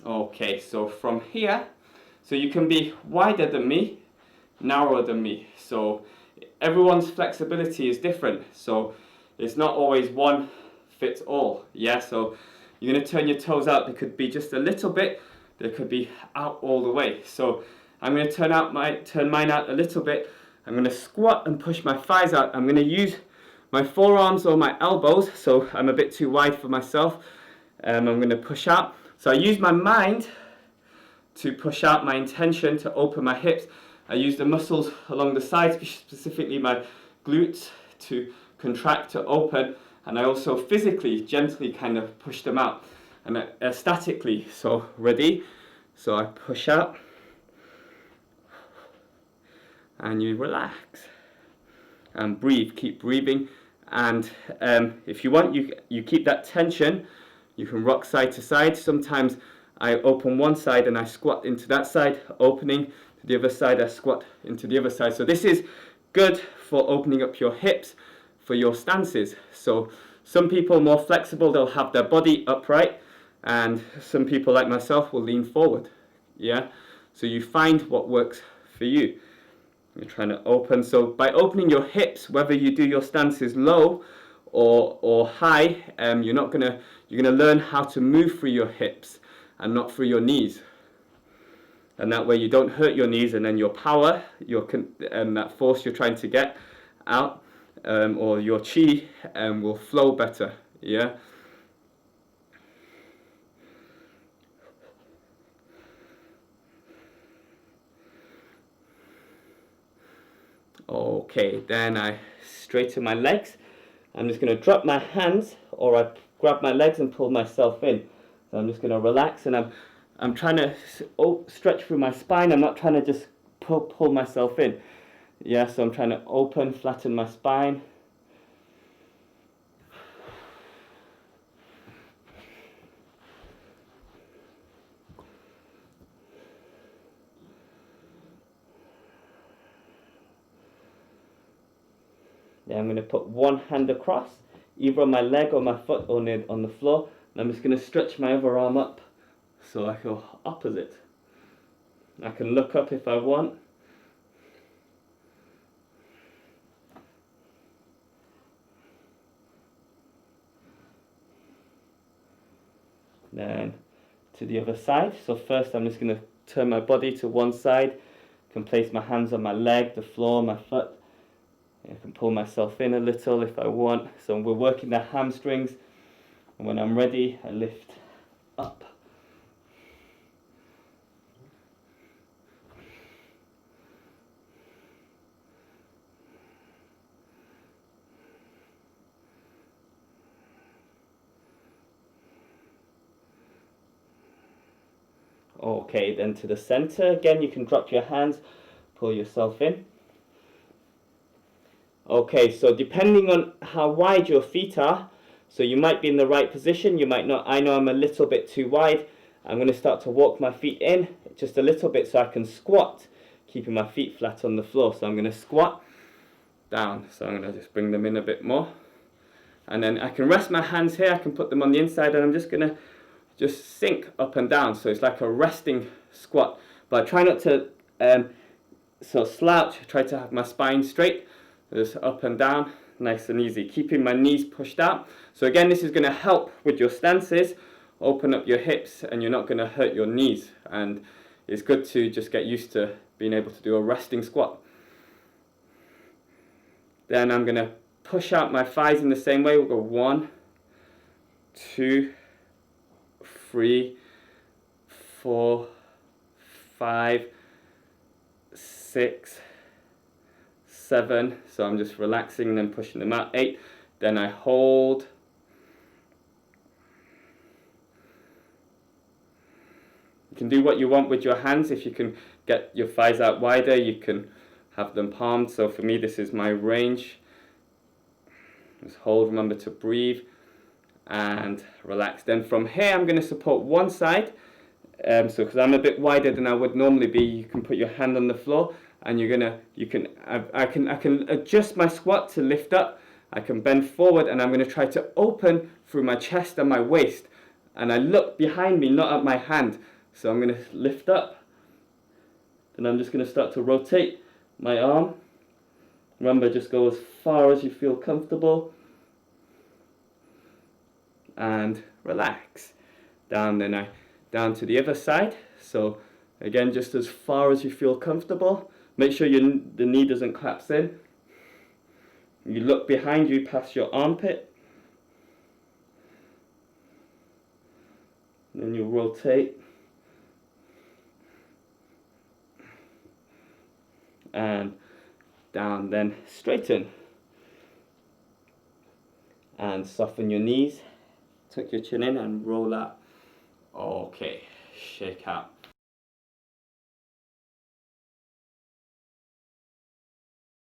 Okay, so from here, so you can be wider than me, narrower than me. So everyone's flexibility is different. So it's not always one fits all. Yeah, so you're going to turn your toes out. They could be just a little bit. They could be out all the way. So I'm going to turn mine out a little bit. I'm going to squat and push my thighs out. I'm going to use my forearms or my elbows. So I'm a bit too wide for myself. I'm going to push out. So I use my mind to push out, my intention to open my hips. I use the muscles along the sides, specifically my glutes, to contract, to open, and I also physically, gently kind of push them out, and statically. So ready? So I push out, and you relax, and breathe. Keep breathing, and if you want, you keep that tension. You can rock side to side. Sometimes I open one side and I squat into that side, opening to the other side, I squat into the other side. So this is good for opening up your hips for your stances. So some people are more flexible, they'll have their body upright, and some people like myself will lean forward. Yeah, so you find what works for you. You're trying to open. So by opening your hips, whether you do your stances low or high, you're gonna learn how to move through your hips and not through your knees. And that way you don't hurt your knees, and then your power, that force you're trying to get out, or your chi, will flow better. Yeah. Okay, then I straighten my legs. I'm just going to drop my hands, or I grab my legs and pull myself in. So I'm just going to relax, and I'm trying to stretch through my spine. I'm not trying to just pull myself in. Yeah, so I'm trying to open, flatten my spine. Then I'm going to put one hand across, either on my leg or my foot on the floor. And I'm just going to stretch my other arm up, so I go opposite. I can look up if I want. Then to the other side. So first I'm just going to turn my body to one side. I can place my hands on my leg, the floor, my foot. I can pull myself in a little if I want. So we're working the hamstrings. And when I'm ready, I lift up. Okay, then to the center. Again, you can drop your hands, pull yourself in. Okay, so depending on how wide your feet are, so you might be in the right position, you might not. I know I'm a little bit too wide. I'm going to start to walk my feet in just a little bit so I can squat, keeping my feet flat on the floor. So I'm going to squat down. So I'm going to just bring them in a bit more. And then I can rest my hands here, I can put them on the inside, and I'm just going to just sink up and down. So it's like a resting squat. But I try not to slouch, I try to have my spine straight. Just up and down, nice and easy, keeping my knees pushed out. So again, this is going to help with your stances, open up your hips, and you're not going to hurt your knees. And it's good to just get used to being able to do a resting squat. Then I'm going to push out my thighs in the same way. We'll go 1, 2, 3, 4, 5, 6, 7, so I'm just relaxing and then pushing them out. 8, then I hold. You can do what you want with your hands. If you can get your thighs out wider, you can have them palmed. So for me, this is my range. Just hold, remember to breathe and relax. Then from here, I'm going to support one side. So because I'm a bit wider than I would normally be, you can put your hand on the floor. And I can adjust my squat to lift up. I can bend forward, and I'm going to try to open through my chest and my waist. And I look behind me, not at my hand. So I'm going to lift up, then I'm just going to start to rotate my arm. Remember, just go as far as you feel comfortable and relax. Down to the other side. So again, just as far as you feel comfortable. Make sure the knee doesn't collapse in. You look behind you past your armpit. Then you'll rotate. And down, then straighten. And soften your knees. Tuck your chin in and roll out. Okay, shake out.